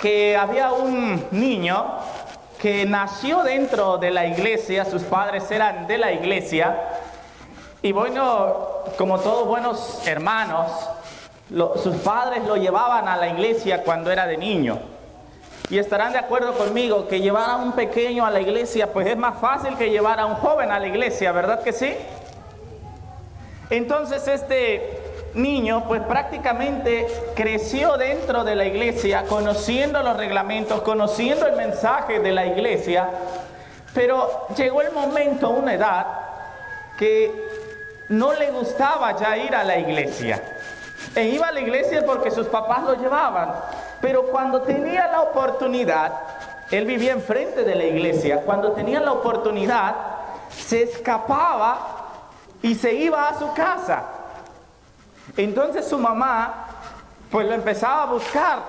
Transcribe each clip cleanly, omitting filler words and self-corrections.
que había un niño que nació dentro de la iglesia, sus padres eran de la iglesia, y bueno, como todos buenos hermanos, sus padres lo llevaban a la iglesia cuando era de niño. Y estarán de acuerdo conmigo que llevar a un pequeño a la iglesia, pues es más fácil que llevar a un joven a la iglesia, ¿verdad que sí? Entonces este niño pues prácticamente creció dentro de la iglesia, conociendo los reglamentos, conociendo el mensaje de la iglesia, pero llegó el momento, una edad, que no le gustaba ya ir a la iglesia. E iba a la iglesia porque sus papás lo llevaban, pero cuando tenía la oportunidad, él vivía enfrente de la iglesia, cuando tenía la oportunidad, se escapaba y se iba a su casa. Entonces su mamá pues lo empezaba a buscar.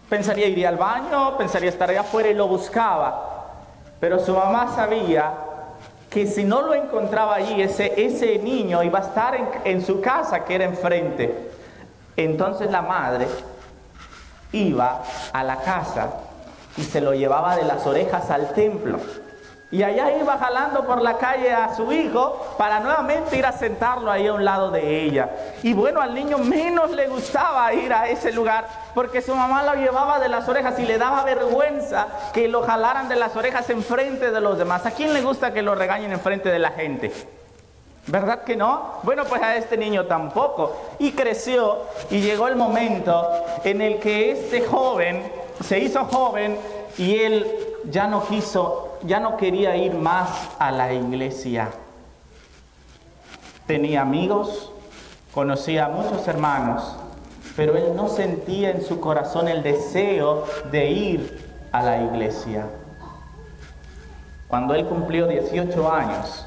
Pensaría iría al baño, pensaría estar allá afuera y lo buscaba. Pero su mamá sabía que si no lo encontraba allí, ese niño iba a estar en su casa, que era enfrente. Entonces la madre iba a la casa y se lo llevaba de las orejas al templo. Y allá iba jalando por la calle a su hijo para nuevamente ir a sentarlo ahí a un lado de ella. Y bueno, al niño menos le gustaba ir a ese lugar porque su mamá lo llevaba de las orejas y le daba vergüenza que lo jalaran de las orejas enfrente de los demás. ¿A quién le gusta que lo regañen enfrente de la gente? ¿Verdad que no? Bueno, pues a este niño tampoco. Y creció y llegó el momento en el que este joven se hizo joven y él ya no quería ir más a la iglesia. Tenía amigos, conocía a muchos hermanos, pero él no sentía en su corazón el deseo de ir a la iglesia. Cuando él cumplió 18 años,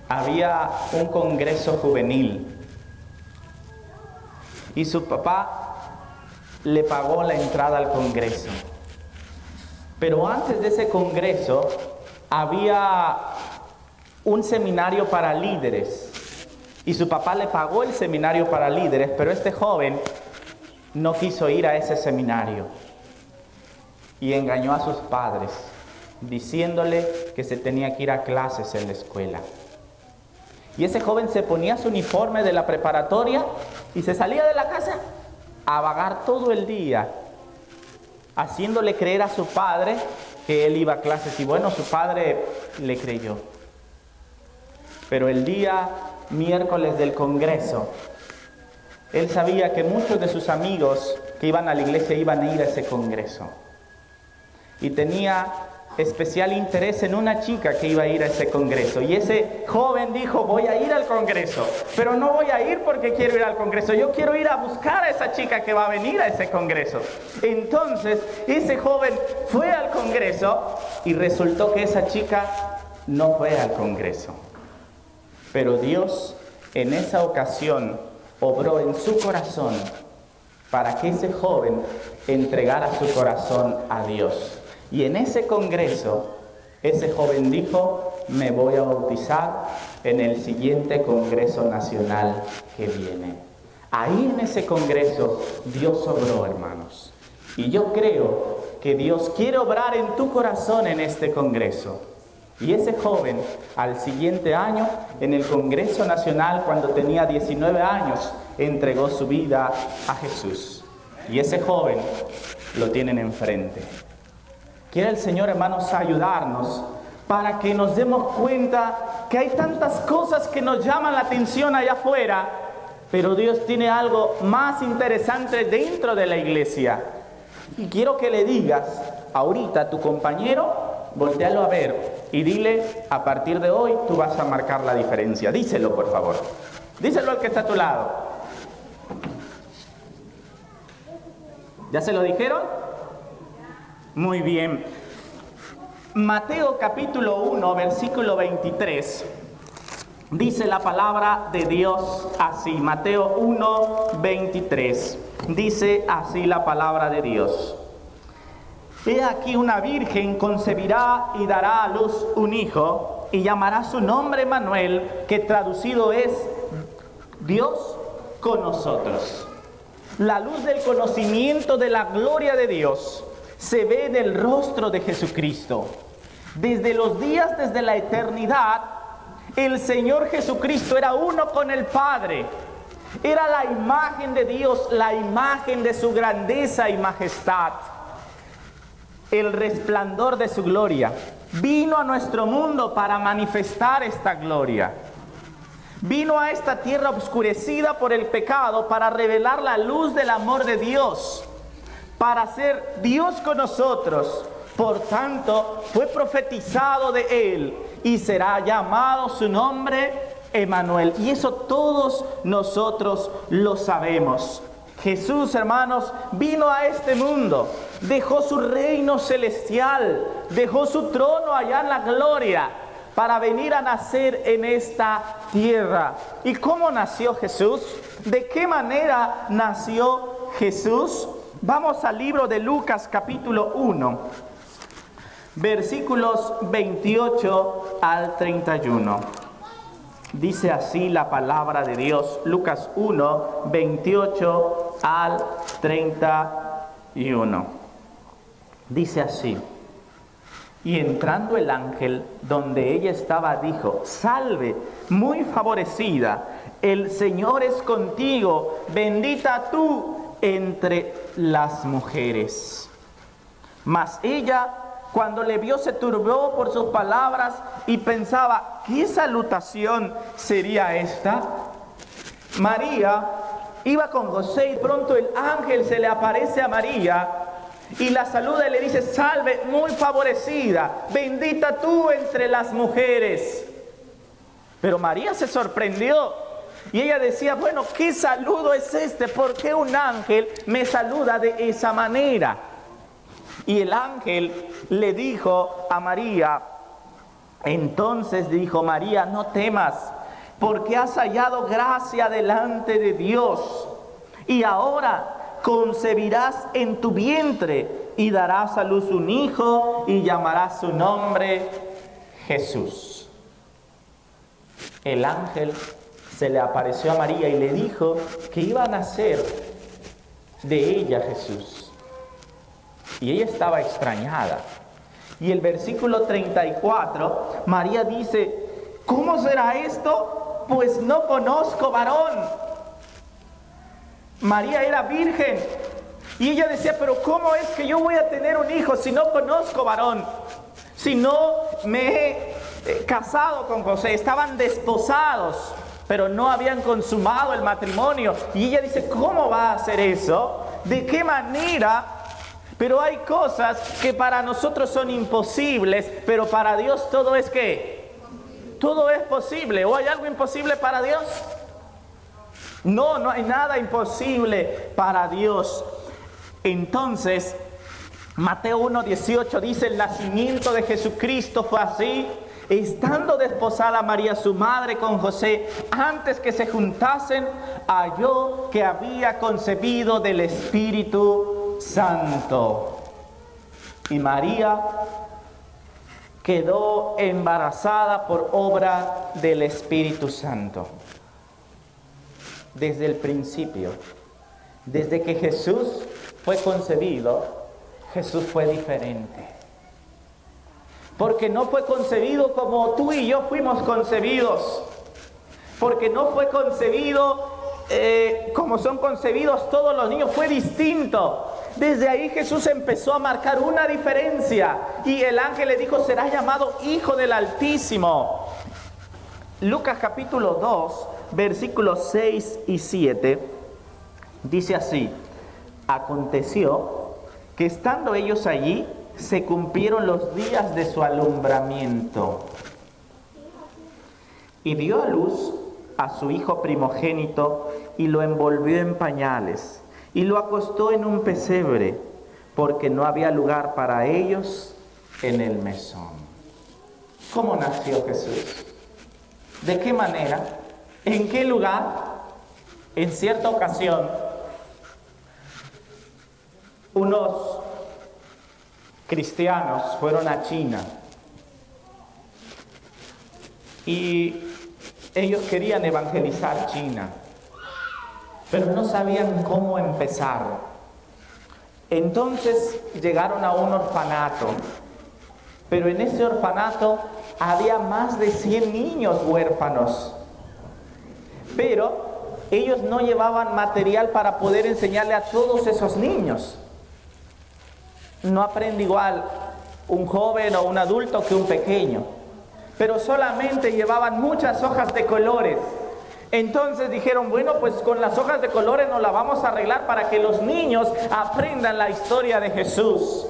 había un congreso juvenil y su papá le pagó la entrada al congreso. Pero antes de ese congreso había un seminario para líderes y su papá le pagó el seminario para líderes, pero este joven no quiso ir a ese seminario y engañó a sus padres diciéndole que se tenía que ir a clases en la escuela. Y ese joven se ponía su uniforme de la preparatoria y se salía de la casa a vagar todo el día, haciéndole creer a su padre que él iba a clases. Y bueno, su padre le creyó. Pero el día miércoles del congreso, él sabía que muchos de sus amigos que iban a la iglesia iban a ir a ese congreso. Y tenía especial interés en una chica que iba a ir a ese congreso. Y ese joven dijo, voy a ir al congreso, pero no voy a ir porque quiero ir al congreso, yo quiero ir a buscar a esa chica que va a venir a ese congreso. Entonces ese joven fue al congreso y resultó que esa chica no fue al congreso. Pero Dios en esa ocasión obró en su corazón para que ese joven entregara su corazón a Dios. Y en ese congreso, ese joven dijo, me voy a bautizar en el siguiente congreso nacional que viene. Ahí en ese congreso, Dios obró, hermanos. Y yo creo que Dios quiere obrar en tu corazón en este congreso. Y ese joven, al siguiente año, en el congreso nacional, cuando tenía 19 años, entregó su vida a Jesús. Y ese joven lo tienen enfrente. Quiere el Señor, hermanos, ayudarnos para que nos demos cuenta que hay tantas cosas que nos llaman la atención allá afuera, pero Dios tiene algo más interesante dentro de la iglesia. Y quiero que le digas ahorita a tu compañero, voltéalo a ver y dile, a partir de hoy tú vas a marcar la diferencia. Díselo, por favor. Díselo al que está a tu lado. ¿Ya se lo dijeron? Muy bien. Mateo capítulo 1, versículo 23. Dice la palabra de Dios así. Mateo 1, 23. Dice así la palabra de Dios. He aquí una virgen concebirá y dará a luz un hijo y llamará su nombre Emmanuel, que traducido es Dios con nosotros. La luz del conocimiento de la gloria de Dios se ve en el rostro de Jesucristo. Desde los días, desde la eternidad, el Señor Jesucristo era uno con el Padre. Era la imagen de Dios, la imagen de su grandeza y majestad. El resplandor de su gloria vino a nuestro mundo para manifestar esta gloria. Vino a esta tierra oscurecida por el pecado para revelar la luz del amor de Dios, para ser Dios con nosotros. Por tanto, fue profetizado de Él y será llamado su nombre Emmanuel. Y eso todos nosotros lo sabemos. Jesús, hermanos, vino a este mundo, dejó su reino celestial, dejó su trono allá en la gloria, para venir a nacer en esta tierra. ¿Y cómo nació Jesús? ¿De qué manera nació Jesús? Vamos al libro de Lucas capítulo 1, versículos 28 al 31. Dice así la palabra de Dios, Lucas 1, 28 al 31. Dice así: y entrando el ángel donde ella estaba, dijo: salve, muy favorecida, el Señor es contigo, bendita tú entre las mujeres. Mas ella, cuando le vio, se turbó por sus palabras y pensaba: ¿qué salutación sería esta? María iba con José y pronto el ángel se le aparece a María y la saluda y le dice: salve, muy favorecida, bendita tú entre las mujeres. Pero María se sorprendió y ella decía: bueno, ¿qué saludo es este? ¿Por qué un ángel me saluda de esa manera? Y el ángel le dijo a María, entonces dijo: María, no temas, porque has hallado gracia delante de Dios. Y ahora concebirás en tu vientre y darás a luz un hijo y llamarás su nombre Jesús. El ángel se le apareció a María y le dijo que iba a nacer de ella Jesús. Y ella estaba extrañada. Y el versículo 34, María dice: ¿cómo será esto? Pues no conozco varón. María era virgen. Y ella decía: pero ¿cómo es que yo voy a tener un hijo si no conozco varón? Si no me he casado con José. Estaban desposados, pero no habían consumado el matrimonio. Y ella dice: ¿cómo va a hacer eso? ¿De qué manera? Pero hay cosas que para nosotros son imposibles, pero para Dios todo es ¿qué? Todo es posible. ¿O hay algo imposible para Dios? No, no hay nada imposible para Dios. Entonces, Mateo 1:18 dice: el nacimiento de Jesucristo fue así. Estando desposada María su madre con José, antes que se juntasen, halló que había concebido del Espíritu Santo. Y María quedó embarazada por obra del Espíritu Santo. Desde el principio, desde que Jesús fue concebido, Jesús fue diferente. Porque no fue concebido como tú y yo fuimos concebidos. Porque no fue concebido como son concebidos todos los niños. Fue distinto. Desde ahí Jesús empezó a marcar una diferencia. Y el ángel le dijo: será llamado Hijo del Altísimo. Lucas capítulo 2, versículos 6 y 7. Dice así: aconteció que estando ellos allí, se cumplieron los días de su alumbramiento. Y dio a luz a su hijo primogénito y lo envolvió en pañales y lo acostó en un pesebre, porque no había lugar para ellos en el mesón. ¿Cómo nació Jesús? ¿De qué manera? ¿En qué lugar? En cierta ocasión, unos cristianos fueron a China y ellos querían evangelizar China. pero no sabían cómo empezar. Entonces llegaron a un orfanato, pero en ese orfanato había más de 100 niños huérfanos, pero ellos no llevaban material para poder enseñarle a todos esos niños. No aprende igual un joven o un adulto que un pequeño, pero solamente llevaban muchas hojas de colores. Entonces dijeron, bueno, pues con las hojas de colores nos la vamos a arreglar para que los niños aprendan la historia de Jesús.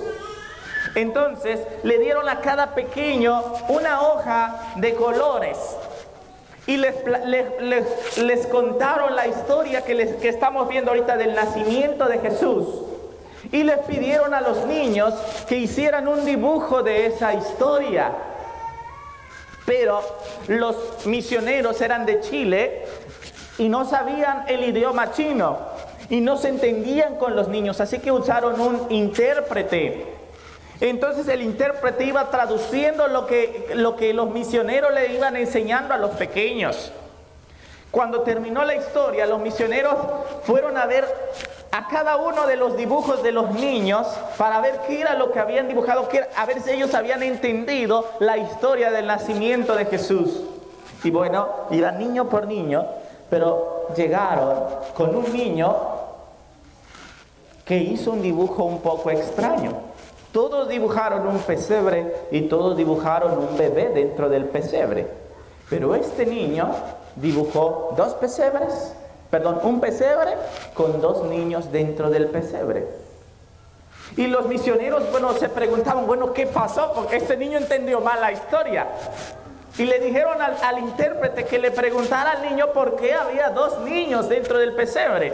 Entonces le dieron a cada pequeño una hoja de colores y les contaron la historia que estamos viendo ahorita del nacimiento de Jesús. Y les pidieron a los niños que hicieran un dibujo de esa historia. Pero los misioneros eran de Chile y no sabían el idioma chino y no se entendían con los niños, así que usaron un intérprete. Entonces el intérprete iba traduciendo lo que los misioneros le iban enseñando a los pequeños. Cuando terminó la historia, los misioneros fueron a ver a cada uno de los dibujos de los niños para ver qué era lo que habían dibujado, a ver si ellos habían entendido la historia del nacimiento de Jesús. Y bueno, iban niño por niño, pero llegaron con un niño que hizo un dibujo un poco extraño. Todos dibujaron un pesebre y todos dibujaron un bebé dentro del pesebre. Pero este niño dibujó un pesebre con 2 niños dentro del pesebre. Y los misioneros, se preguntaban, ¿qué pasó? Porque este niño entendió mal la historia. Y le dijeron al intérprete que le preguntara al niño por qué había 2 niños dentro del pesebre.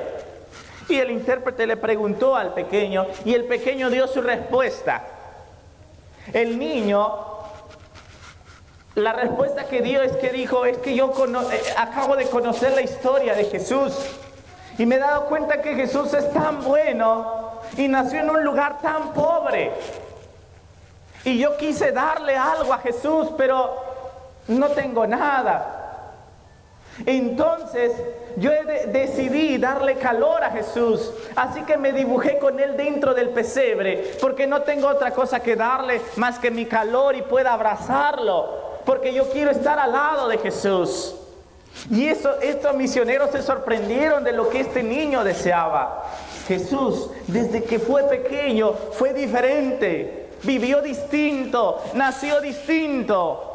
Y el intérprete le preguntó al pequeño y el pequeño dio su respuesta. El niño, la respuesta que dio es que yo acabo de conocer la historia de Jesús y me he dado cuenta que Jesús es tan bueno y nació en un lugar tan pobre. Y yo quise darle algo a Jesús, pero no tengo nada. Entonces yo decidí darle calor a Jesús, así que me dibujé con él dentro del pesebre, porque no tengo otra cosa que darle más que mi calor y pueda abrazarlo, porque yo quiero estar al lado de Jesús. Y estos misioneros se sorprendieron de lo que este niño deseaba. Jesús, desde que fue pequeño, fue diferente, vivió distinto, nació distinto.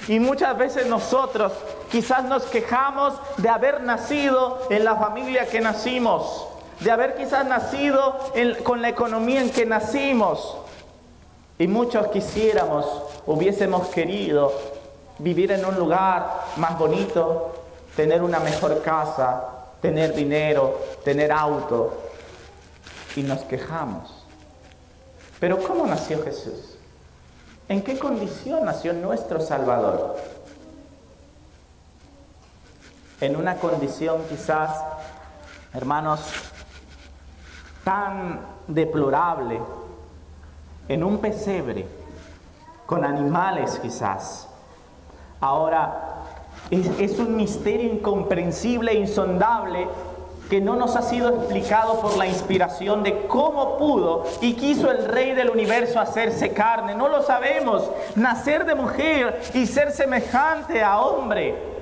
Y muchas veces nosotros quizás nos quejamos de haber nacido en la familia que nacimos, de haber quizás nacido con la economía en que nacimos. Y muchos hubiésemos querido vivir en un lugar más bonito, tener una mejor casa, tener dinero, tener auto. Y nos quejamos. Pero ¿cómo nació Jesús? ¿En qué condición nació nuestro Salvador? En una condición quizás, hermanos, tan deplorable, en un pesebre, con animales quizás. Ahora, es un misterio incomprensible e insondable que no nos ha sido explicado por la inspiración de cómo pudo y quiso el Rey del Universo hacerse carne. No lo sabemos. Nacer de mujer y ser semejante a hombre.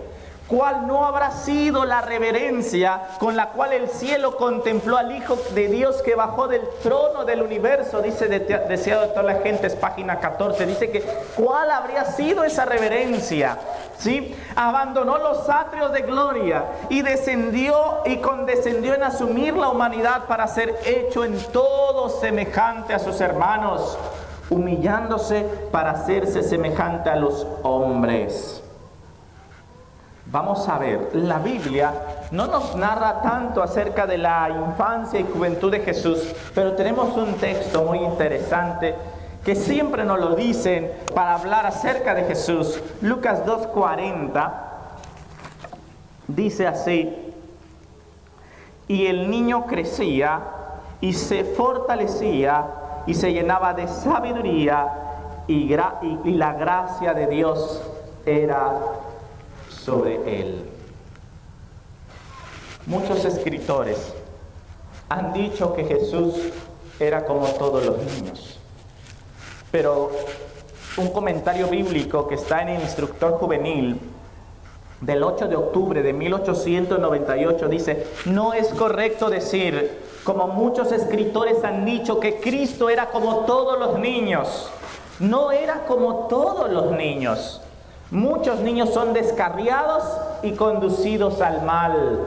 ¿Cuál no habrá sido la reverencia con la cual el cielo contempló al Hijo de Dios que bajó del trono del universo? Dice Deseado de todas las gentes, página 14. Dice que ¿cuál habría sido esa reverencia? ¿Sí? Abandonó los atrios de gloria y condescendió en asumir la humanidad para ser hecho en todo semejante a sus hermanos, humillándose para hacerse semejante a los hombres. Vamos a ver, la Biblia no nos narra tanto acerca de la infancia y juventud de Jesús, pero tenemos un texto muy interesante que siempre nos lo dicen para hablar acerca de Jesús. Lucas 2:40 dice así: y el niño crecía y se fortalecía y se llenaba de sabiduría y la gracia de Dios era sobre él. Muchos escritores han dicho que Jesús era como todos los niños. Pero un comentario bíblico que está en el Instructor Juvenil del 8 de octubre de 1898 dice: no es correcto decir, como muchos escritores han dicho, que Cristo era como todos los niños. No era como todos los niños. Muchos niños son descarriados y conducidos al mal.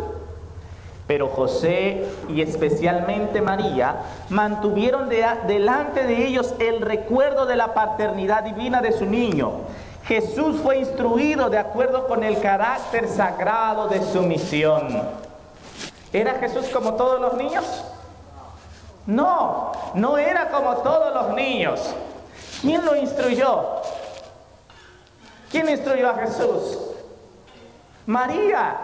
Pero José y especialmente María mantuvieron delante de ellos el recuerdo de la paternidad divina de su niño. Jesús fue instruido de acuerdo con el carácter sagrado de su misión. ¿Era Jesús como todos los niños? No, no era como todos los niños. ¿Quién lo instruyó? ¿Quién instruyó a Jesús? María.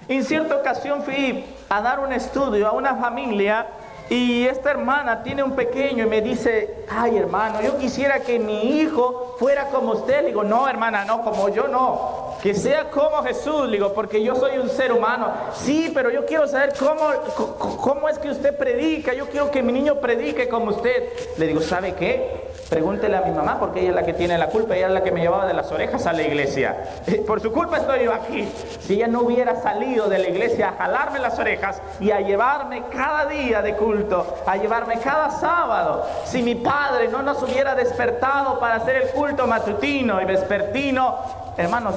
En cierta ocasión fui a dar un estudio a una familia y esta hermana tiene un pequeño y me dice: ay, hermano, yo quisiera que mi hijo fuera como usted. Le digo: no, hermana, no, como yo no, que sea como Jesús. Le digo: porque yo soy un ser humano. Sí, pero yo quiero saber cómo es que usted predica. Yo quiero que mi niño predique como usted. Le digo: ¿sabe qué? Pregúntele a mi mamá, porque ella es la que tiene la culpa. Ella es la que me llevaba de las orejas a la iglesia. Por su culpa estoy yo aquí. Si ella no hubiera salido de la iglesia a jalarme las orejas y a llevarme cada día de culto, a llevarme cada sábado, si mi padre no nos hubiera despertado para hacer el culto matutino y vespertino, hermanos,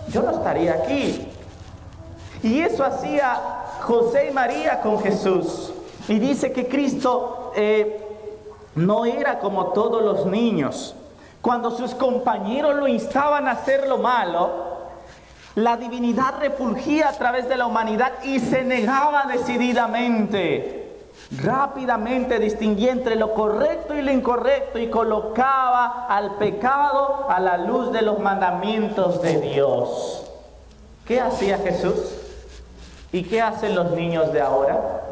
yo no estaría aquí. Y eso hacía José y María con Jesús. Y dice que Cristo no era como todos los niños. Cuando sus compañeros lo instaban a hacer lo malo, la divinidad refulgía a través de la humanidad y se negaba decididamente. Rápidamente distinguía entre lo correcto y lo incorrecto y colocaba al pecado a la luz de los mandamientos de Dios. ¿Qué hacía Jesús? ¿Y qué hacen los niños de ahora?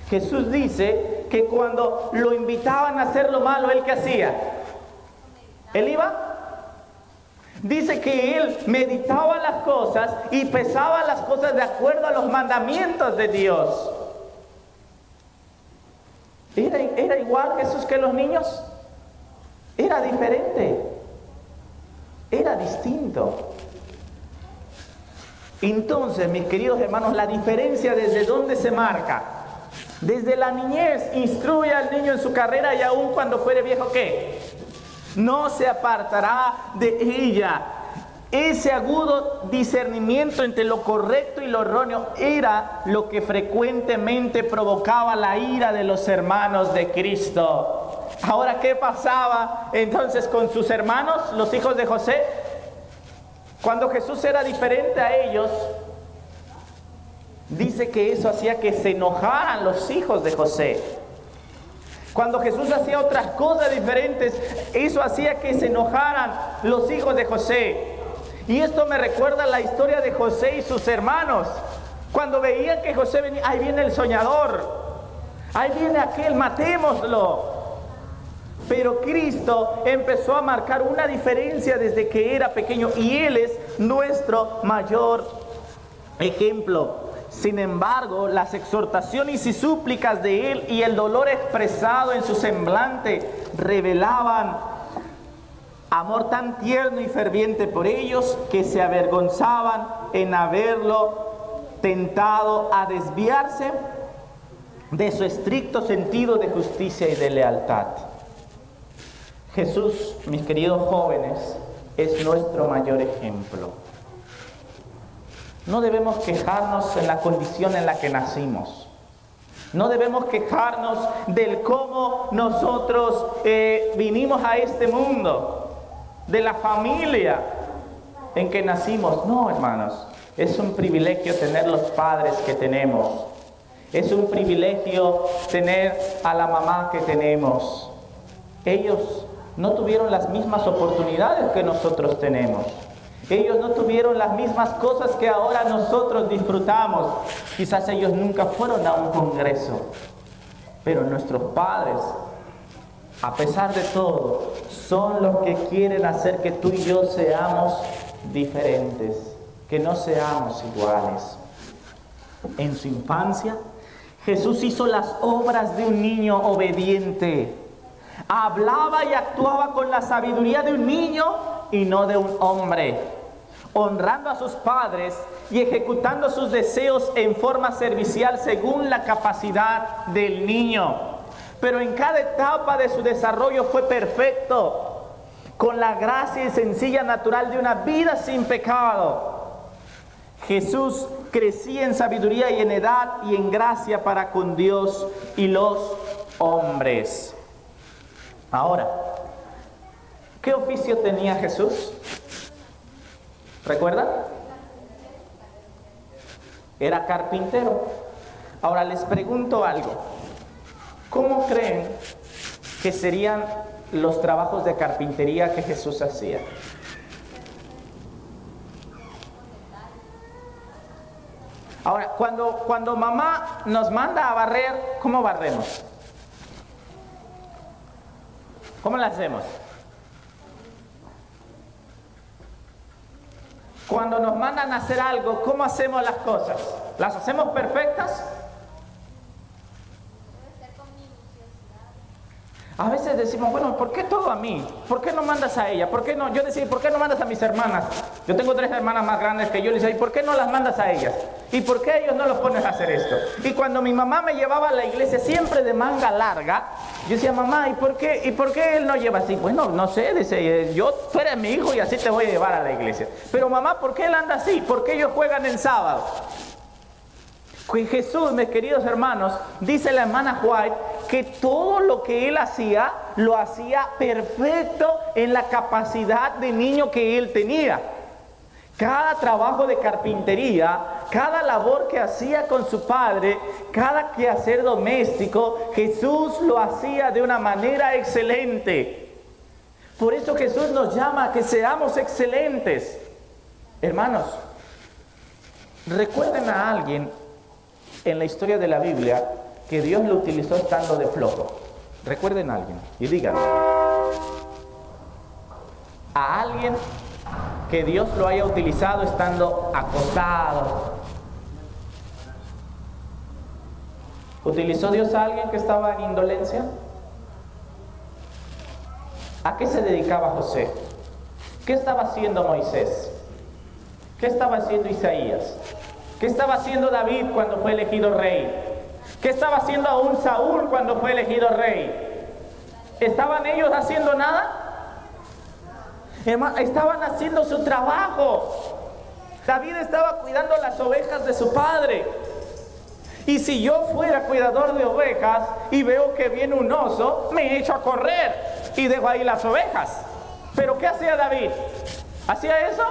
Jesús dice que cuando lo invitaban a hacer lo malo, ¿él qué hacía? ¿Él iba? Dice que él meditaba las cosas y pesaba las cosas de acuerdo a los mandamientos de Dios. ¿Era igual Jesús que los niños? Era diferente. Era distinto. Entonces, mis queridos hermanos, la diferencia desde dónde se marca. Desde la niñez, instruye al niño en su carrera y aun cuando fuere viejo, ¿qué? No se apartará de ella. Ese agudo discernimiento entre lo correcto y lo erróneo era lo que frecuentemente provocaba la ira de los hermanos de Cristo. Ahora, ¿qué pasaba entonces con sus hermanos, los hijos de José? Cuando Jesús era diferente a ellos, dice que eso hacía que se enojaran los hijos de José. Cuando Jesús hacía otras cosas diferentes, eso hacía que se enojaran los hijos de José. Y esto me recuerda la historia de José y sus hermanos. Cuando veían que José venía, ahí viene el soñador, ahí viene aquel, matémoslo. Pero Cristo empezó a marcar una diferencia desde que era pequeño y Él es nuestro mayor ejemplo. Sin embargo, las exhortaciones y súplicas de Él y el dolor expresado en su semblante revelaban amor tan tierno y ferviente por ellos que se avergonzaban en haberlo tentado a desviarse de su estricto sentido de justicia y de lealtad. Jesús, mis queridos jóvenes, es nuestro mayor ejemplo. No debemos quejarnos en la condición en la que nacimos. No debemos quejarnos del cómo nosotros vinimos a este mundo, de la familia en que nacimos. No, hermanos, es un privilegio tener los padres que tenemos. Es un privilegio tener a la mamá que tenemos. Ellos no tuvieron las mismas oportunidades que nosotros tenemos. Ellos no tuvieron las mismas cosas que ahora nosotros disfrutamos. Quizás ellos nunca fueron a un congreso. Pero nuestros padres, a pesar de todo, son los que quieren hacer que tú y yo seamos diferentes. que no seamos iguales. En su infancia, Jesús hizo las obras de un niño obediente. Hablaba y actuaba con la sabiduría de un niño y no de un hombre, honrando a sus padres y ejecutando sus deseos en forma servicial según la capacidad del niño. Pero en cada etapa de su desarrollo fue perfecto, con la gracia y sencilla natural de una vida sin pecado. Jesús crecía en sabiduría y en edad y en gracia para con Dios y los hombres. Ahora, ¿qué oficio tenía Jesús? ¿Recuerdan? Era carpintero. Ahora les pregunto algo. ¿Cómo creen que serían los trabajos de carpintería que Jesús hacía? Ahora, cuando mamá nos manda a barrer, ¿cómo barremos? ¿Cómo lo hacemos? Cuando nos mandan a hacer algo, ¿cómo hacemos las cosas? ¿Las hacemos perfectas? A veces decimos, bueno, ¿por qué todo a mí? ¿Por qué no mandas a ella? ¿Por qué no? Yo decía, ¿por qué no mandas a mis hermanas? Yo tengo 3 hermanas más grandes que yo. Le decía, ¿y por qué no las mandas a ellas? ¿Y por qué ellos no los pones a hacer esto? Y cuando mi mamá me llevaba a la iglesia siempre de manga larga, yo decía, mamá, ¿y por qué él no lleva así? Bueno, no sé, dice, tú eres mi hijo y así te voy a llevar a la iglesia. Pero mamá, ¿por qué él anda así? ¿Por qué ellos juegan el sábado? Jesús, mis queridos hermanos, dice la hermana White que todo lo que él hacía, lo hacía perfecto en la capacidad de niño que él tenía. Cada trabajo de carpintería, cada labor que hacía con su padre, cada quehacer doméstico, Jesús lo hacía de una manera excelente. Por eso Jesús nos llama a que seamos excelentes. Hermanos, recuerden a alguien en la historia de la Biblia que Dios lo utilizó estando de flojo. Recuerden a alguien y díganlo. A alguien que Dios lo haya utilizado estando acostado. ¿Utilizó Dios a alguien que estaba en indolencia? ¿A qué se dedicaba José? ¿Qué estaba haciendo Moisés? ¿Qué estaba haciendo Isaías? ¿Qué estaba haciendo David cuando fue elegido rey? ¿Qué estaba haciendo aún Saúl cuando fue elegido rey? ¿Estaban ellos haciendo nada? Estaban haciendo su trabajo. David estaba cuidando las ovejas de su padre. Y si yo fuera cuidador de ovejas y veo que viene un oso, me echo a correr y dejo ahí las ovejas. ¿Pero qué hacía David? ¿Hacía eso?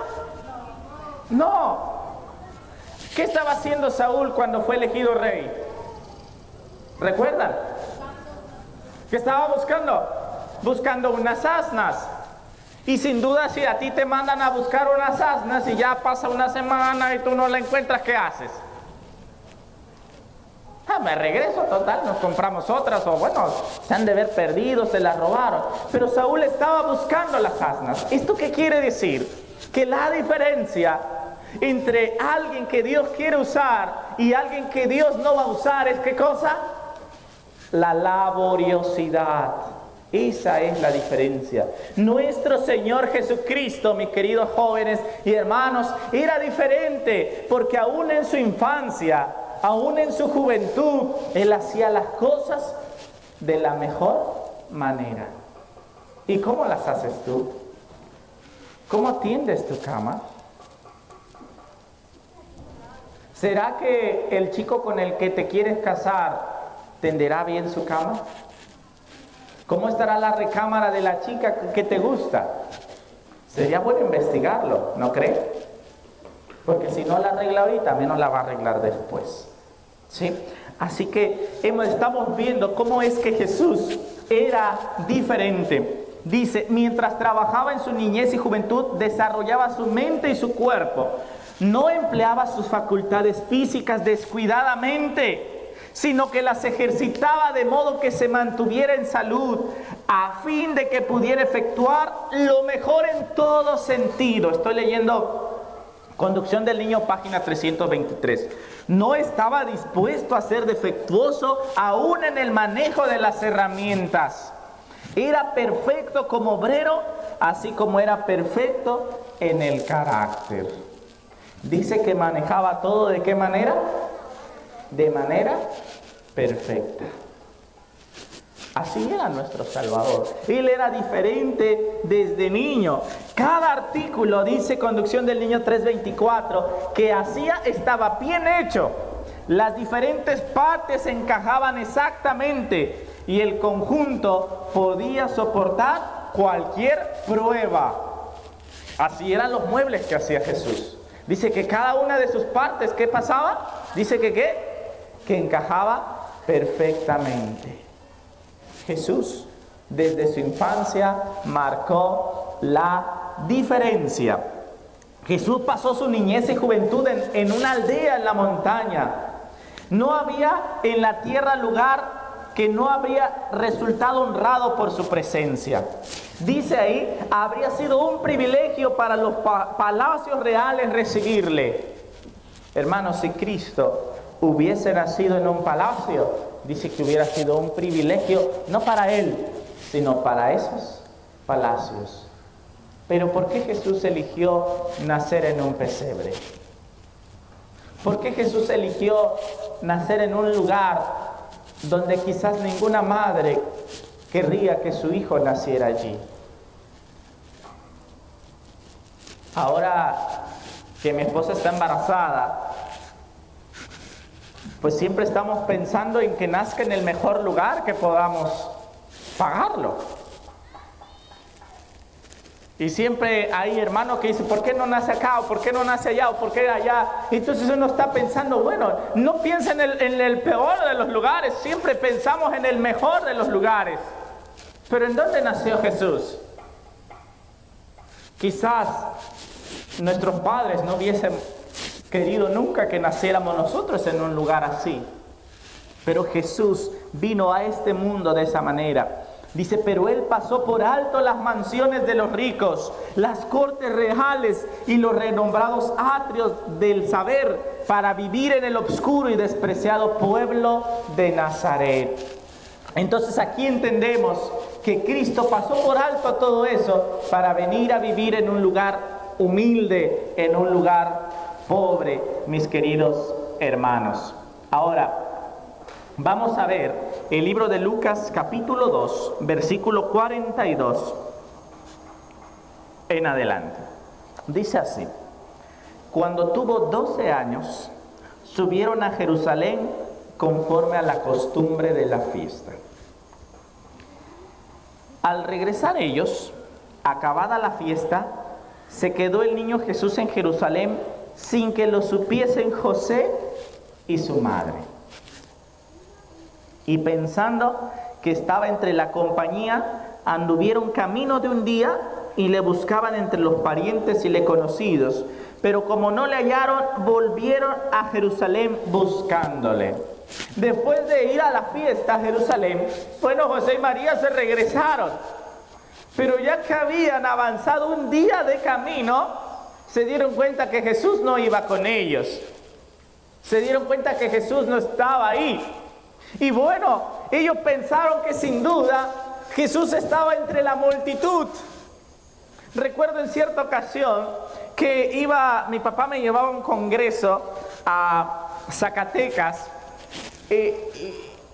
No. ¿Qué estaba haciendo Saúl cuando fue elegido rey? ¿Recuerdan? ¿Qué estaba buscando? Buscando unas asnas. Y sin duda, si a ti te mandan a buscar unas asnas y ya pasa una semana y tú no la encuentras, ¿qué haces? Me regreso, total, nos compramos otras, o bueno, se han de ver perdido, se las robaron. Pero Saúl estaba buscando las asnas. ¿Esto qué quiere decir? Que la diferencia entre alguien que Dios quiere usar y alguien que Dios no va a usar es ¿qué cosa? La laboriosidad. Esa es la diferencia. Nuestro Señor Jesucristo, mis queridos jóvenes y hermanos, era diferente porque aún en su infancia, aún en su juventud, Él hacía las cosas de la mejor manera. ¿Y cómo las haces tú? ¿Cómo tiendes tu cama? ¿Será que el chico con el que te quieres casar tenderá bien su cama? ¿Cómo estará la recámara de la chica que te gusta? Sería bueno investigarlo, ¿no crees? Porque si no la arregla ahorita, menos la va a arreglar después. ¿Sí? Así que estamos viendo cómo es que Jesús era diferente. Dice, mientras trabajaba en su niñez y juventud, desarrollaba su mente y su cuerpo. No empleaba sus facultades físicas descuidadamente, sino que las ejercitaba de modo que se mantuviera en salud, a fin de que pudiera efectuar lo mejor en todo sentido. Estoy leyendo Conducción del niño, página 323. No estaba dispuesto a ser defectuoso aún en el manejo de las herramientas. Era perfecto como obrero, así como era perfecto en el carácter. Dice que manejaba todo, ¿de qué manera? De manera perfecta. Así era nuestro Salvador. Él era diferente desde niño. Cada artículo, dice Conducción del Niño 324, que hacía estaba bien hecho. Las diferentes partes encajaban exactamente y el conjunto podía soportar cualquier prueba. Así eran los muebles que hacía Jesús. Dice que cada una de sus partes, ¿qué pasaba? Dice que ¿qué? Que encajaba perfectamente. Jesús, desde su infancia, marcó la diferencia. Jesús pasó su niñez y juventud en una aldea en la montaña. No había en la tierra lugar que no habría resultado honrado por su presencia. Dice ahí, habría sido un privilegio para los palacios reales recibirle. Hermanos, si Cristo hubiese nacido en un palacio, dice que hubiera sido un privilegio, no para él, sino para esos palacios. Pero ¿por qué Jesús eligió nacer en un pesebre? ¿Por qué Jesús eligió nacer en un lugar donde quizás ninguna madre querría que su hijo naciera allí? Ahora que mi esposa está embarazada, pues siempre estamos pensando en que nazca en el mejor lugar que podamos pagarlo. Y siempre hay hermanos que dicen, ¿por qué no nace acá? ¿O por qué no nace allá? ¿O por qué allá? Entonces uno está pensando, bueno, no piensa en el peor de los lugares, siempre pensamos en el mejor de los lugares. Pero ¿en dónde nació Jesús? Quizás nuestros padres no hubiesen querido nunca que naciéramos nosotros en un lugar así. Pero Jesús vino a este mundo de esa manera. Dice, pero Él pasó por alto las mansiones de los ricos, las cortes reales y los renombrados atrios del saber para vivir en el obscuro y despreciado pueblo de Nazaret. Entonces aquí entendemos que Cristo pasó por alto todo eso para venir a vivir en un lugar humilde, en un lugar pobre, mis queridos hermanos. Ahora, vamos a ver el libro de Lucas capítulo 2, versículo 42 en adelante. Dice así: cuando tuvo 12 años, subieron a Jerusalén conforme a la costumbre de la fiesta. Al regresar ellos, acabada la fiesta, se quedó el niño Jesús en Jerusalén sin que lo supiesen José y su madre. Y pensando que estaba entre la compañía, anduvieron camino de un día y le buscaban entre los parientes y le conocidos. Pero como no le hallaron, volvieron a Jerusalén buscándole. Después de ir a la fiesta a Jerusalén, bueno, José y María se regresaron. Pero ya que habían avanzado un día de camino, se dieron cuenta que Jesús no iba con ellos. Se dieron cuenta que Jesús no estaba ahí. Y bueno, ellos pensaron que sin duda Jesús estaba entre la multitud. Recuerdo en cierta ocasión que mi papá me llevaba a un congreso a Zacatecas.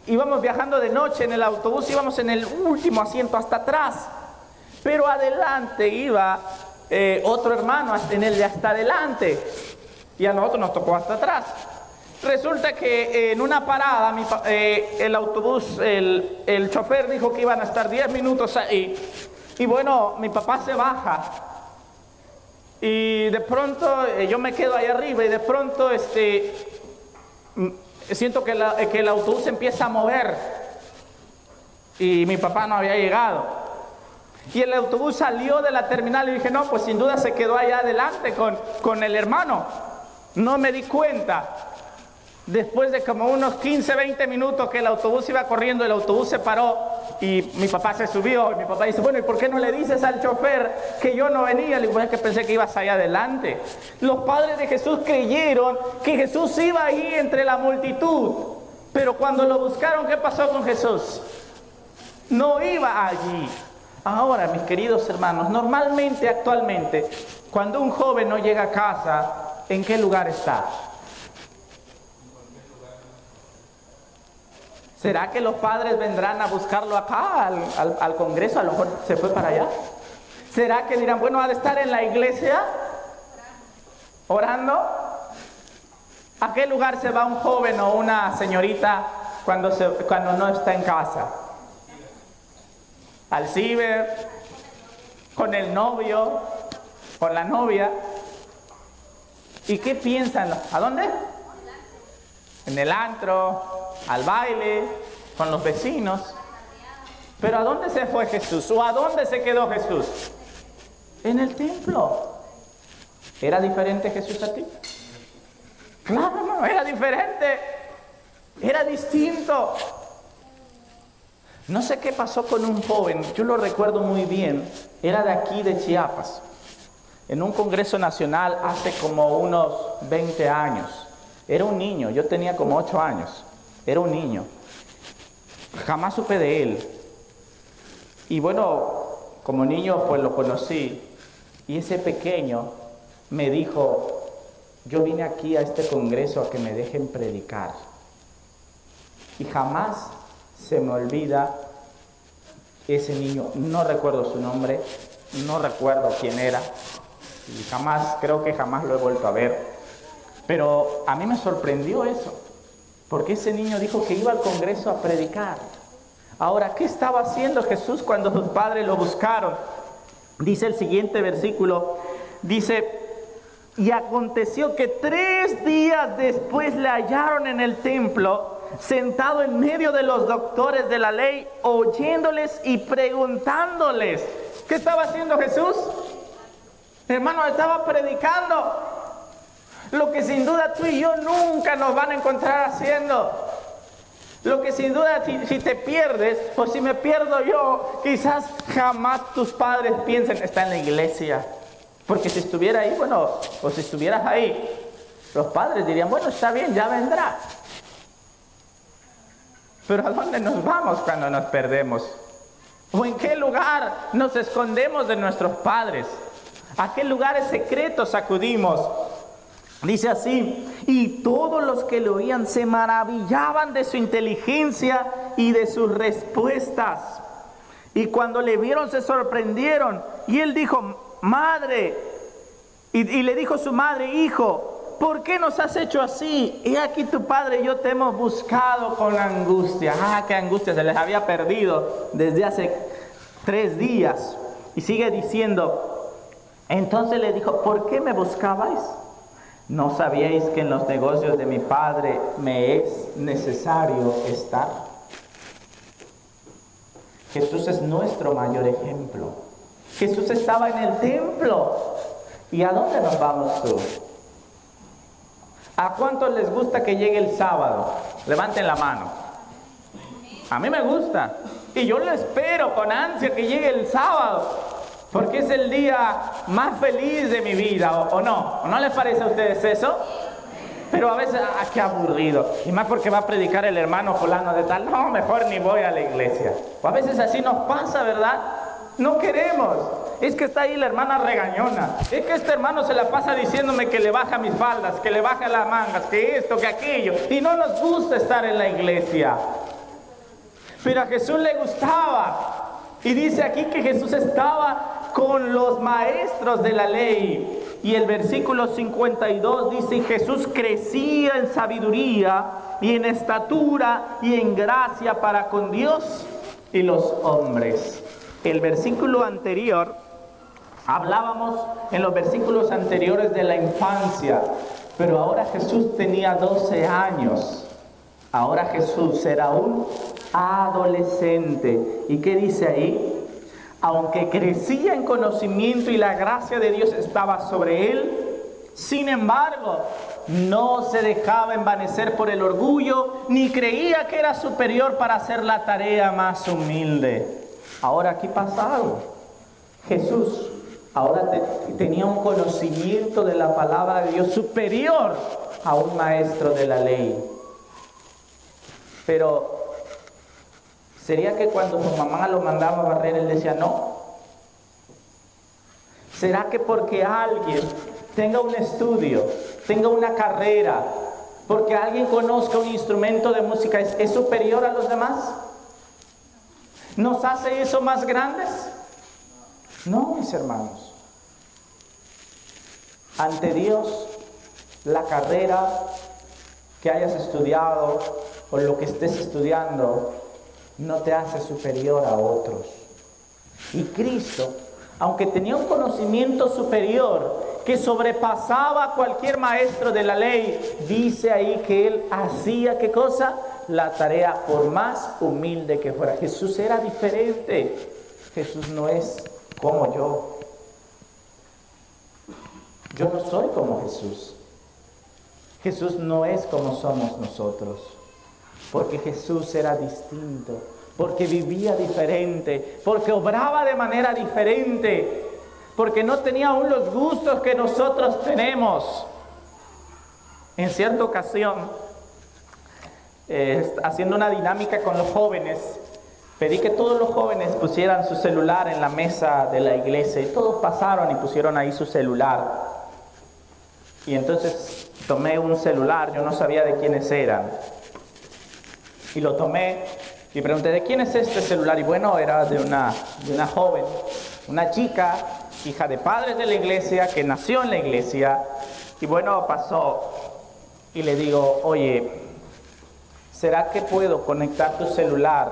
Íbamos viajando de noche en el autobús, íbamos en el último asiento hasta atrás. Pero adelante iba otro hermano en el de hasta adelante. Y a nosotros nos tocó hasta atrás. Resulta que en una parada el autobús, el chofer dijo que iban a estar 10 minutos ahí. Y bueno, mi papá se baja. Y de pronto yo me quedo ahí arriba y de pronto siento que el autobús empieza a mover. Y mi papá no había llegado. Y el autobús salió de la terminal y dije, no, pues sin duda se quedó allá adelante con el hermano. No me di cuenta. Después de como unos 15, 20 minutos que el autobús iba corriendo, el autobús se paró y mi papá se subió, y mi papá dice, bueno, ¿y por qué no le dices al chofer que yo no venía? Le digo, bueno, es que pensé que ibas allá adelante. Los padres de Jesús creyeron que Jesús iba ahí entre la multitud, pero cuando lo buscaron, ¿qué pasó con Jesús? No iba allí. Ahora, mis queridos hermanos, normalmente, actualmente, cuando un joven no llega a casa, ¿en qué lugar está? ¿Será que los padres vendrán a buscarlo acá, al Congreso? A lo mejor se fue para allá. ¿Será que dirán, bueno, ha de estar en la iglesia orando? ¿A qué lugar se va un joven o una señorita cuando no está en casa? Al ciber, con el novio, con la novia. ¿Y qué piensan? ¿A dónde? En el antro, al baile, con los vecinos. Pero ¿a dónde se fue Jesús? ¿O a dónde se quedó Jesús? En el templo. ¿Era diferente Jesús a ti? Claro, no, era diferente. Era distinto. No sé qué pasó con un joven, yo lo recuerdo muy bien, era de aquí de Chiapas, en un congreso nacional hace como unos 20 años. Era un niño, yo tenía como 8 años, era un niño. Jamás supe de él. Y bueno, como niño pues lo conocí, y ese pequeño me dijo, yo vine aquí a este congreso a que me dejen predicar. Y jamás se me olvida ese niño, no recuerdo su nombre, no recuerdo quién era, y creo que jamás lo he vuelto a ver, pero a mí me sorprendió eso, porque ese niño dijo que iba al Congreso a predicar. Ahora, ¿qué estaba haciendo Jesús cuando sus padres lo buscaron? Dice el siguiente versículo, dice, y aconteció que 3 días después le hallaron en el templo, sentado en medio de los doctores de la ley, oyéndoles y preguntándoles. ¿Qué estaba haciendo Jesús? Hermano, estaba predicando. Lo que sin duda tú y yo nunca nos van a encontrar haciendo. Lo que sin duda si te pierdes, o si me pierdo yo, quizás jamás tus padres piensen, está en la iglesia. Porque si estuviera ahí, bueno, o si estuvieras ahí, los padres dirían, bueno, está bien, ya vendrá. Pero ¿a dónde nos vamos cuando nos perdemos? ¿O en qué lugar nos escondemos de nuestros padres? ¿A qué lugares secretos acudimos? Dice así, y todos los que lo oían se maravillaban de su inteligencia y de sus respuestas. Y cuando le vieron se sorprendieron. Y él dijo, madre, y le dijo su madre, hijo, ¿por qué nos has hecho así? He aquí tu padre y yo te hemos buscado con angustia. Qué angustia, se les había perdido desde hace 3 días. Y sigue diciendo, entonces le dijo, ¿por qué me buscabais? ¿No sabíais que en los negocios de mi padre me es necesario estar? Jesús es nuestro mayor ejemplo. Jesús estaba en el templo. ¿Y a dónde nos vamos tú? ¿A cuántos les gusta que llegue el sábado? Levanten la mano. A mí me gusta. Y yo lo espero con ansia que llegue el sábado. Porque es el día más feliz de mi vida, ¿o no? ¿O no les parece a ustedes eso? Pero a veces, qué aburrido. Y más porque va a predicar el hermano fulano de tal. No, mejor ni voy a la iglesia. O a veces así nos pasa, ¿verdad? No queremos. Es que está ahí la hermana regañona. Es que este hermano se la pasa diciéndome que le baja mis faldas, que le baja las mangas, que esto, que aquello. Y no nos gusta estar en la iglesia. Pero a Jesús le gustaba. Y dice aquí que Jesús estaba con los maestros de la ley. Y el versículo 52 dice, Jesús crecía en sabiduría y en estatura y en gracia para con Dios y los hombres. El versículo anterior, hablábamos en los versículos anteriores de la infancia, pero ahora Jesús tenía 12 años. Ahora Jesús era un adolescente. ¿Y qué dice ahí? Aunque crecía en conocimiento y la gracia de Dios estaba sobre él, sin embargo, no se dejaba envanecer por el orgullo, ni creía que era superior para hacer la tarea más humilde. Ahora aquí pasa algo. Jesús ahora tenía un conocimiento de la palabra de Dios superior a un maestro de la ley. Pero, ¿sería que cuando su mamá lo mandaba a barrer, él decía no? ¿Será que porque alguien tenga un estudio, tenga una carrera, porque alguien conozca un instrumento de música, es superior a los demás? ¿Nos hace eso más grandes? No, mis hermanos. Ante Dios, la carrera que hayas estudiado o lo que estés estudiando no te hace superior a otros. Y Cristo, aunque tenía un conocimiento superior que sobrepasaba a cualquier maestro de la ley, dice ahí que Él hacía, ¿qué cosa? La tarea por más humilde que fuera. Jesús era diferente. Jesús no es como yo. Yo no soy como Jesús. Jesús no es como somos nosotros. Porque Jesús era distinto. Porque vivía diferente. Porque obraba de manera diferente. Porque no tenía aún los gustos que nosotros tenemos. En cierta ocasión, haciendo una dinámica con los jóvenes, pedí que todos los jóvenes pusieran su celular en la mesa de la iglesia. Y todos pasaron y pusieron ahí su celular. Y entonces tomé un celular, yo no sabía de quiénes eran. Y lo tomé y pregunté, ¿de quién es este celular? Y bueno, era de una joven, una chica, hija de padres de la iglesia, que nació en la iglesia. Y bueno, pasó y le digo, oye, ¿será que puedo conectar tu celular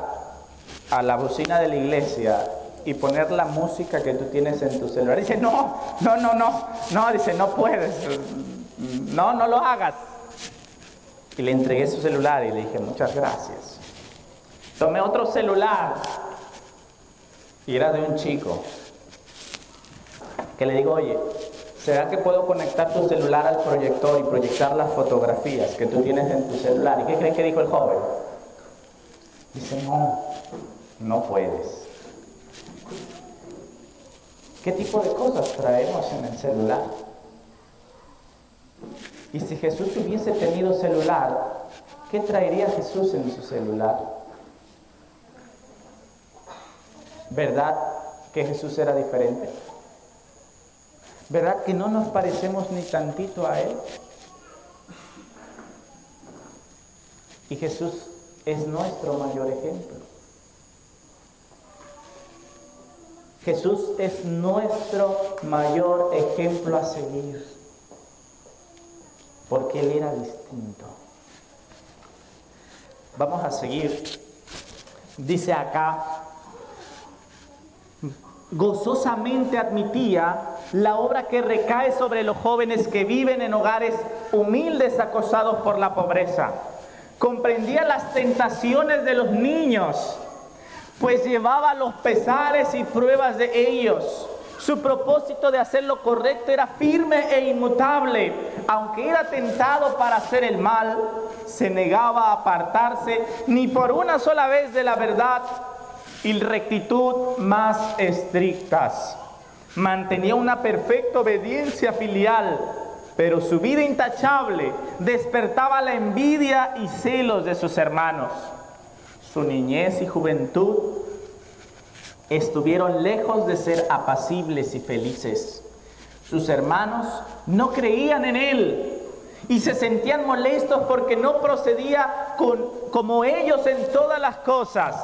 a la bocina de la iglesia y poner la música que tú tienes en tu celular? Dice, no, dice, no puedes, no lo hagas. Y le entregué su celular y le dije, muchas gracias. Tomé otro celular y era de un chico, que le digo, oye, ¿será que puedo conectar tu celular al proyector y proyectar las fotografías que tú tienes en tu celular? ¿Y qué creen que dijo el joven? Dice, no puedes. ¿Qué tipo de cosas traemos en el celular? Y si Jesús hubiese tenido celular, ¿qué traería Jesús en su celular? ¿Verdad que Jesús era diferente? ¿Verdad que no nos parecemos ni tantito a Él? Y Jesús es nuestro mayor ejemplo. Jesús es nuestro mayor ejemplo a seguir, porque Él era distinto. Vamos a seguir. Dice acá, gozosamente admitía la obra que recae sobre los jóvenes que viven en hogares humildes acosados por la pobreza. Comprendía las tentaciones de los niños, pues llevaba los pesares y pruebas de ellos. Su propósito de hacer lo correcto era firme e inmutable. Aunque era tentado para hacer el mal, se negaba a apartarse ni por una sola vez de la verdad y rectitud más estrictas. Mantenía una perfecta obediencia filial, pero su vida intachable despertaba la envidia y celos de sus hermanos. Su niñez y juventud estuvieron lejos de ser apacibles y felices. Sus hermanos no creían en él y se sentían molestos porque no procedía como ellos en todas las cosas,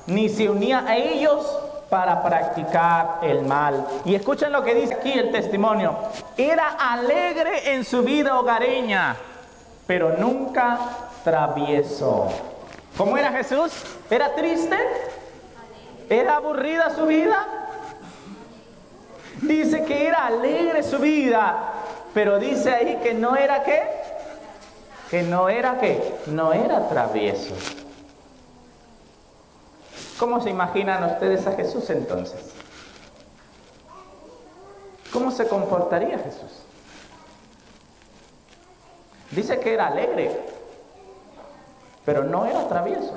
ni se unía a ellos para practicar el mal. Y escuchen lo que dice aquí el testimonio. Era alegre en su vida hogareña, pero nunca travieso. ¿Cómo era Jesús? ¿Era triste? ¿Era aburrida su vida? Dice que era alegre su vida, pero dice ahí que no era ¿qué? Que no era ¿qué? No era travieso. ¿Cómo se imaginan ustedes a Jesús entonces? ¿Cómo se comportaría Jesús? Dice que era alegre, pero no era travieso.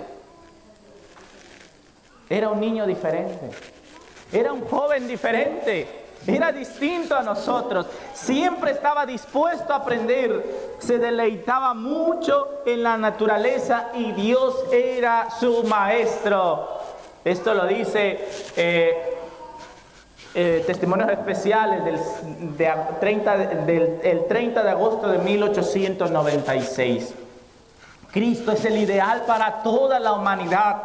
Era un niño diferente. Era un joven diferente. Era distinto a nosotros. Siempre estaba dispuesto a aprender. Se deleitaba mucho en la naturaleza y Dios era su maestro. Esto lo dice Testimonios Especiales el 30 de agosto de 1896. Cristo es el ideal para toda la humanidad.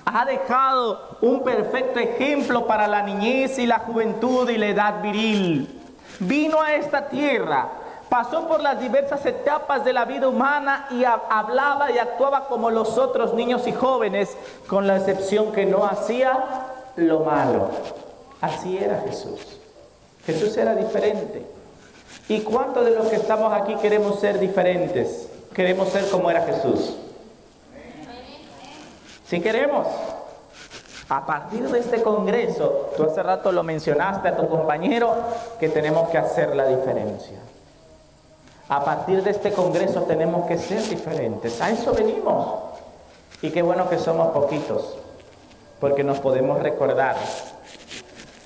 Ha dejado un perfecto ejemplo para la niñez y la juventud y la edad viril. Vino a esta tierra, pasó por las diversas etapas de la vida humana y hablaba y actuaba como los otros niños y jóvenes, con la excepción que no hacía lo malo. Así era Jesús. Jesús era diferente. ¿Y cuántos de los que estamos aquí queremos ser diferentes? Queremos ser como era Jesús. Si queremos, a partir de este congreso, tú hace rato lo mencionaste a tu compañero, que tenemos que hacer la diferencia. A partir de este congreso tenemos que ser diferentes. A eso venimos. Y qué bueno que somos poquitos, porque nos podemos recordar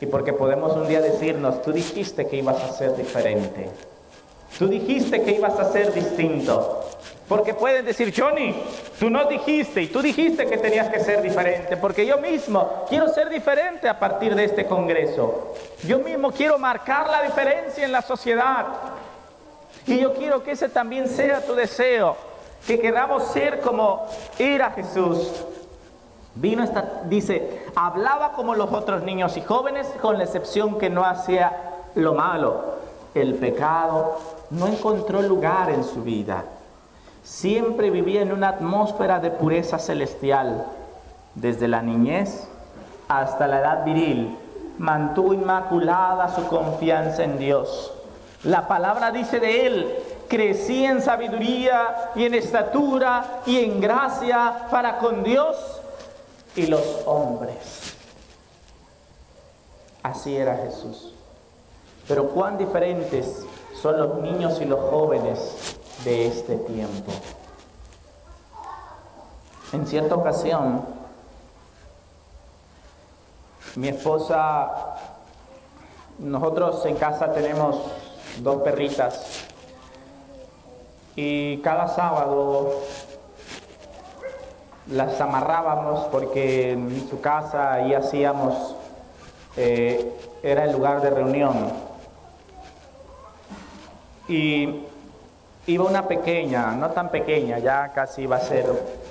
y porque podemos un día decirnos, tú dijiste que ibas a ser diferente. Tú dijiste que ibas a ser distinto. Porque pueden decir, Johnny, tú no dijiste y tú dijiste que tenías que ser diferente, porque yo mismo quiero ser diferente a partir de este congreso. Yo mismo quiero marcar la diferencia en la sociedad. Y yo quiero que ese también sea tu deseo, que queramos ser como era Jesús. Dice, hablaba como los otros niños y jóvenes, con la excepción que no hacía lo malo. El pecado no encontró lugar en su vida. Siempre vivía en una atmósfera de pureza celestial. Desde la niñez hasta la edad viril, mantuvo inmaculada su confianza en Dios. La palabra dice de él, crecía en sabiduría y en estatura y en gracia para con Dios y los hombres. Así era Jesús. Pero cuán diferentes son los niños y los jóvenes de este tiempo. En cierta ocasión, mi esposa, nosotros en casa tenemos 2 perritas y cada sábado las amarrábamos porque en su casa ahí hacíamos, era el lugar de reunión. Y iba una pequeña, no tan pequeña, ya casi iba a ser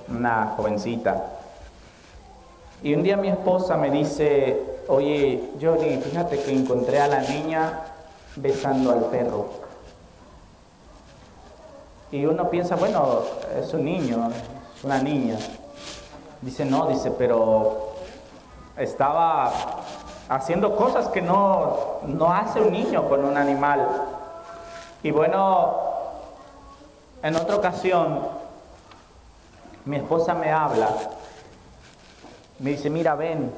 una jovencita. Y un día mi esposa me dice, oye, Johnny, fíjate que encontré a la niña besando al perro. Y uno piensa, bueno, es un niño, es una niña. Dice, no, dice, estaba haciendo cosas que no hace un niño con un animal. Y bueno, en otra ocasión, mi esposa me habla, me dice, mira, ven.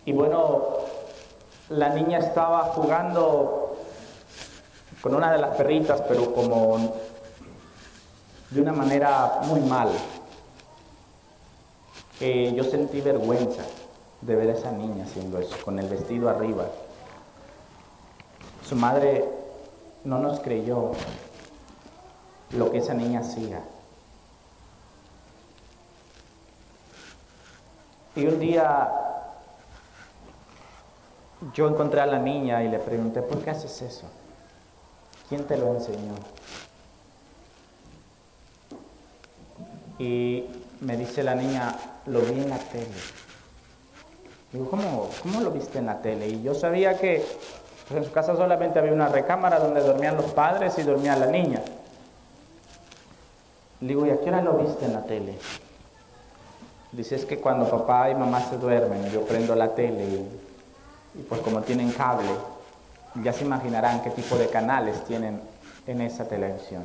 Y bueno, la niña estaba jugando con una de las perritas, pero como de una manera muy mal. Yo sentí vergüenza de ver a esa niña haciendo eso, con el vestido arriba. Su madre no nos creyó lo que esa niña hacía. Y un día yo encontré a la niña y le pregunté, ¿por qué haces eso? ¿Quién te lo enseñó? Y me dice la niña, lo vi en la tele. Digo, ¿cómo lo viste en la tele? Y yo sabía que pues, en su casa solamente había una recámara donde dormían los padres y dormía la niña. Le digo, ¿y a qué hora lo viste en la tele? Dice, es que cuando papá y mamá se duermen, yo prendo la tele y pues como tienen cable, ya se imaginarán qué tipo de canales tienen en esa televisión.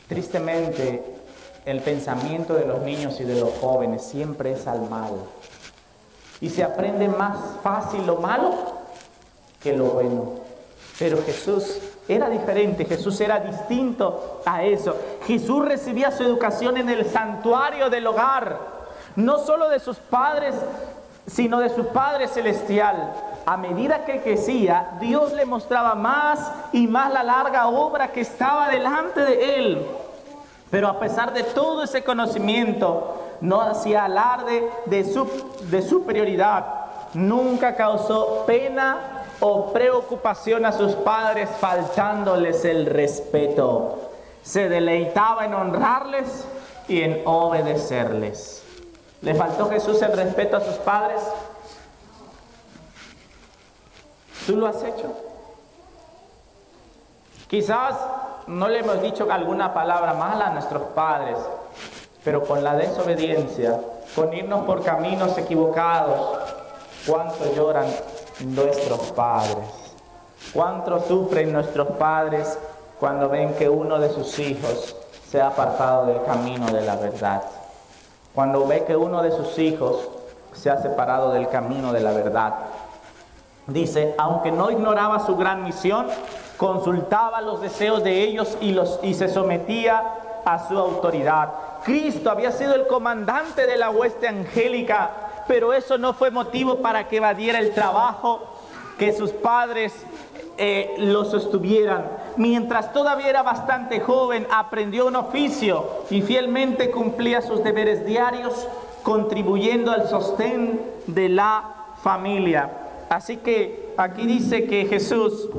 Tristemente, el pensamiento de los niños y de los jóvenes siempre es al mal. Y se aprende más fácil lo malo que lo bueno. Pero Jesús era diferente, Jesús era distinto a eso. Jesús recibía su educación en el santuario del hogar, no solo de sus padres, sino de su Padre Celestial. A medida que crecía, Dios le mostraba más y más la larga obra que estaba delante de él. Pero a pesar de todo ese conocimiento, no hacía alarde de su superioridad. Nunca causó pena o preocupación a sus padres, faltándoles el respeto. Se deleitaba en honrarles y en obedecerles. ¿Le faltó Jesús el respeto a sus padres? ¿Tú lo has hecho? Quizás no le hemos dicho alguna palabra mala a nuestros padres, pero con la desobediencia, con irnos por caminos equivocados, ¿cuánto lloran nuestros padres? ¿Cuánto sufren nuestros padres cuando ven que uno de sus hijos se ha apartado del camino de la verdad? Cuando ve que uno de sus hijos se ha separado del camino de la verdad. Dice, aunque no ignoraba su gran misión, consultaba los deseos de ellos y se sometía a su autoridad. Cristo había sido el comandante de la hueste angélica, pero eso no fue motivo para que evadiera el trabajo que sus padres lo sostuvieran. Mientras todavía era bastante joven, aprendió un oficio y fielmente cumplía sus deberes diarios, contribuyendo al sostén de la familia. Así que aquí dice que Jesús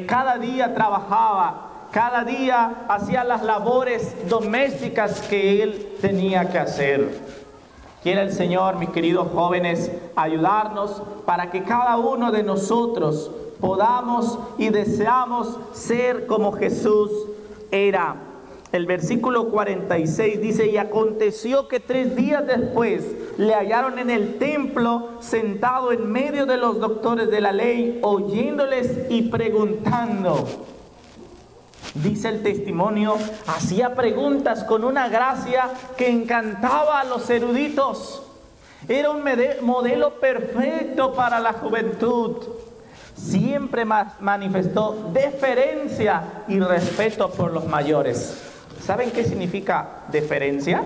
cada día trabajaba, cada día hacía las labores domésticas que él tenía que hacer. Quiere el Señor, mis queridos jóvenes, ayudarnos para que cada uno de nosotros podamos y deseamos ser como Jesús era. El versículo 46 dice, y aconteció que 3 días después le hallaron en el templo sentado en medio de los doctores de la ley, oyéndoles y preguntando. Dice el testimonio, hacía preguntas con una gracia que encantaba a los eruditos. Era un modelo perfecto para la juventud. Siempre manifestó deferencia y respeto por los mayores. ¿Saben qué significa deferencia?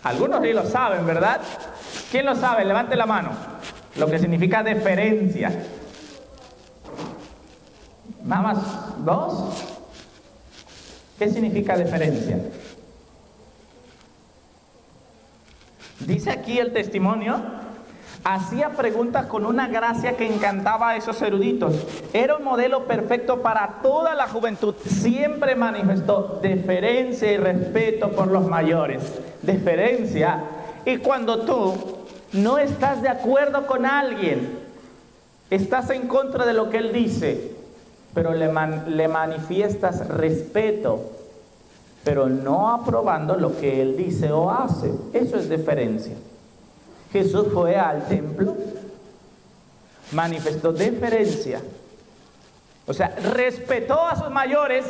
Algunos sí lo saben, ¿verdad? ¿Quién lo sabe? Levante la mano. Lo que significa deferencia. ¿Nada más 2? ¿Qué significa deferencia? Dice aquí el testimonio, hacía preguntas con una gracia que encantaba a esos eruditos. Era un modelo perfecto para toda la juventud. Siempre manifestó deferencia y respeto por los mayores. Deferencia. Y cuando tú no estás de acuerdo con alguien, estás en contra de lo que él dice, pero le manifiestas respeto, pero no aprobando lo que él dice o hace. Eso es deferencia. Jesús fue al templo, manifestó deferencia, o sea, respetó a sus mayores,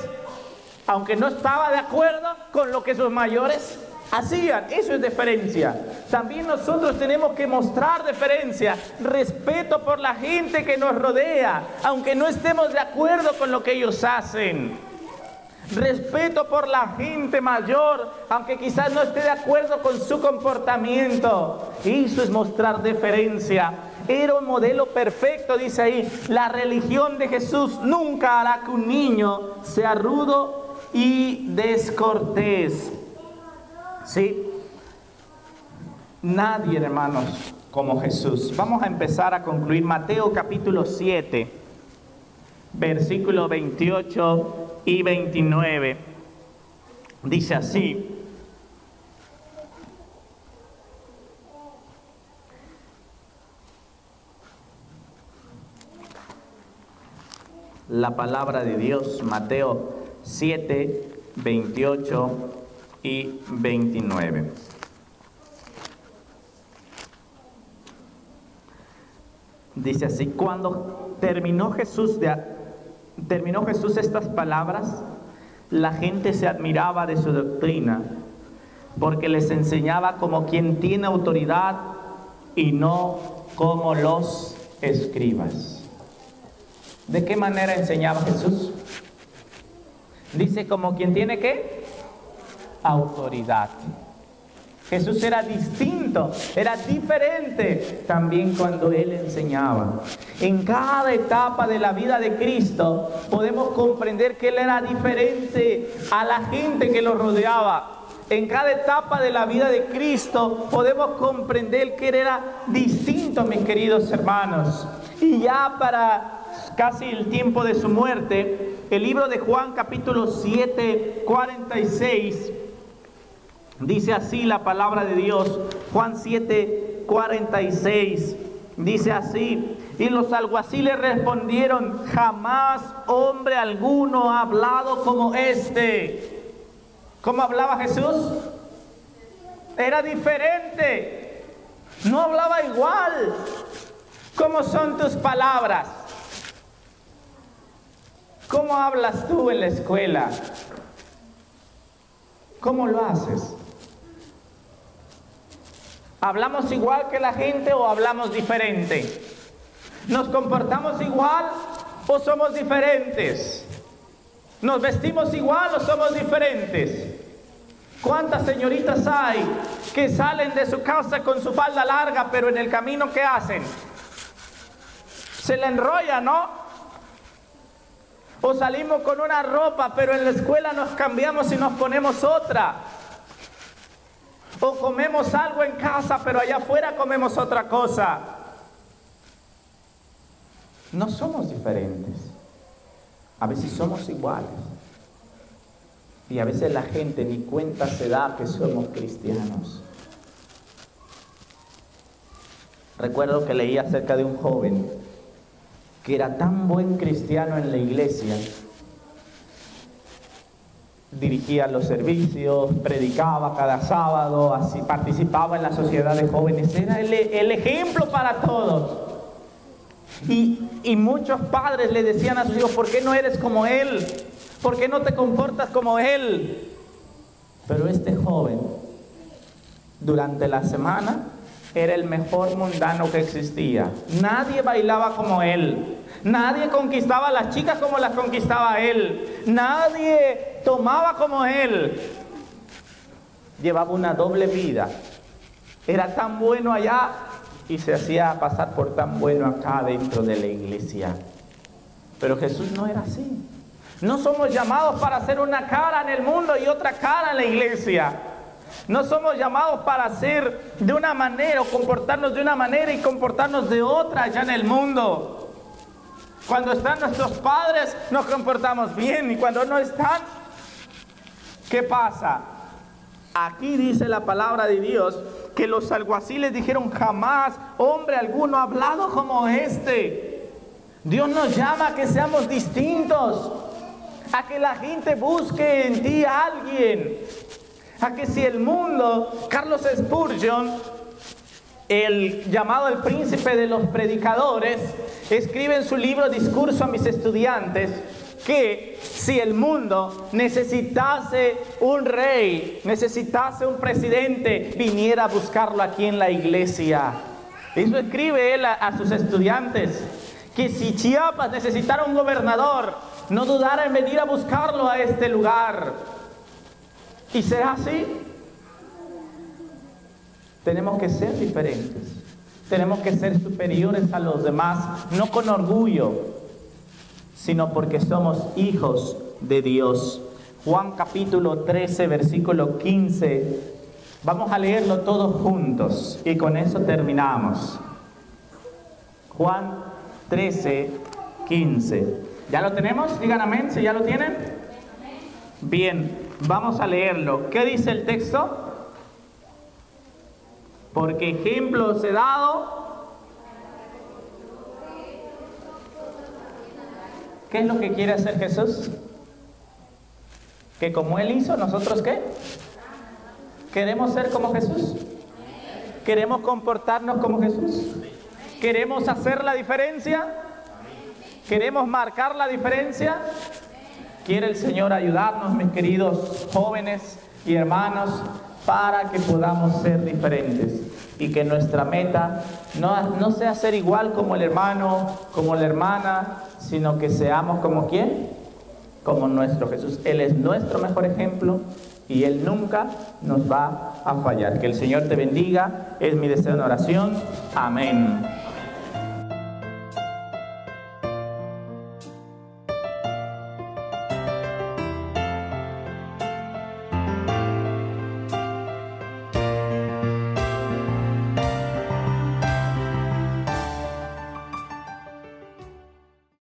aunque no estaba de acuerdo con lo que sus mayores hacían. Eso es deferencia. También nosotros tenemos que mostrar deferencia, respeto por la gente que nos rodea, aunque no estemos de acuerdo con lo que ellos hacen. Respeto por la gente mayor, aunque quizás no esté de acuerdo con su comportamiento. Eso es mostrar deferencia. Era un modelo perfecto, dice ahí. La religión de Jesús nunca hará que un niño sea rudo y descortés. ¿Sí? Nadie, hermanos, como Jesús. Vamos a empezar a concluir Mateo capítulo 7, versículo 28 y 29. Dice así: la palabra de Dios, Mateo 7, 28 y 29. Dice así: cuando terminó Jesús estas palabras, la gente se admiraba de su doctrina, porque les enseñaba como quien tiene autoridad y no como los escribas. ¿De qué manera enseñaba Jesús? Dice como quien tiene ¿qué? Autoridad. Jesús era distinto, era diferente también cuando Él enseñaba. En cada etapa de la vida de Cristo podemos comprender que Él era diferente a la gente que lo rodeaba. En cada etapa de la vida de Cristo podemos comprender que Él era distinto, mis queridos hermanos. Y ya para casi el tiempo de su muerte, el libro de Juan capítulo 7, 46, dice así la palabra de Dios. Juan 7, 46, dice así: y los alguaciles respondieron: jamás hombre alguno ha hablado como este. ¿Cómo hablaba Jesús? Era diferente, no hablaba igual. ¿Cómo son tus palabras? ¿Cómo hablas tú en la escuela? ¿Cómo lo haces? ¿Hablamos igual que la gente o hablamos diferente? ¿Nos comportamos igual o somos diferentes? ¿Nos vestimos igual o somos diferentes? ¿Cuántas señoritas hay que salen de su casa con su falda larga, pero en el camino ¿qué hacen? Se la enrollan, ¿no? O salimos con una ropa, pero en la escuela nos cambiamos y nos ponemos otra. O comemos algo en casa, pero allá afuera comemos otra cosa. No somos diferentes. A veces somos iguales. Y a veces la gente ni cuenta se da que somos cristianos. Recuerdo que leí acerca de un joven que era tan buen cristiano en la iglesia. Dirigía los servicios, predicaba cada sábado, así participaba en la sociedad de jóvenes. Era el ejemplo para todos. Y muchos padres le decían a sus hijos: ¿por qué no eres como él? ¿Por qué no te comportas como él? Pero este joven, durante la semana, era el mejor mundano que existía. Nadie bailaba como él. Nadie conquistaba a las chicas como las conquistaba él. Nadie tomaba como él. Llevaba una doble vida. Era tan bueno allá y se hacía pasar por tan bueno acá dentro de la iglesia. Pero Jesús no era así. No somos llamados para hacer una cara en el mundo y otra cara en la iglesia. No somos llamados para hacer de una manera o comportarnos de una manera y comportarnos de otra allá en el mundo. Cuando están nuestros padres nos comportamos bien, y cuando no están, ¿qué pasa? Aquí dice la palabra de Dios que los alguaciles dijeron: jamás hombre alguno ha hablado como este. Dios nos llama a que seamos distintos, a que la gente busque en ti a alguien, a que si el mundo, Carlos Spurgeon, el llamado el príncipe de los predicadores, escribe en su libro Discurso a mis estudiantes que si el mundo necesitase un rey, necesitase un presidente, viniera a buscarlo aquí en la iglesia. Eso escribe él a sus estudiantes, que si Chiapas necesitara un gobernador, no dudara en venir a buscarlo a este lugar. ¿Y será así? Tenemos que ser diferentes. Tenemos que ser superiores a los demás, no con orgullo, sino porque somos hijos de Dios. Juan capítulo 13, versículo 15. Vamos a leerlo todos juntos y con eso terminamos. Juan 13, 15. ¿Ya lo tenemos? Digan amén si ya lo tienen. Bien, vamos a leerlo. ¿Qué dice el texto? Porque ejemplo os he dado. ¿Qué es lo que quiere hacer Jesús? Que como Él hizo, ¿nosotros qué? ¿Queremos ser como Jesús? ¿Queremos comportarnos como Jesús? ¿Queremos hacer la diferencia? ¿Queremos marcar la diferencia? Quiere el Señor ayudarnos, mis queridos jóvenes y hermanos, para que podamos ser diferentes y que nuestra meta no sea ser igual como el hermano, como la hermana, sino que seamos como ¿quién? Como nuestro Jesús. Él es nuestro mejor ejemplo y Él nunca nos va a fallar. Que el Señor te bendiga, es mi deseo en oración. Amén.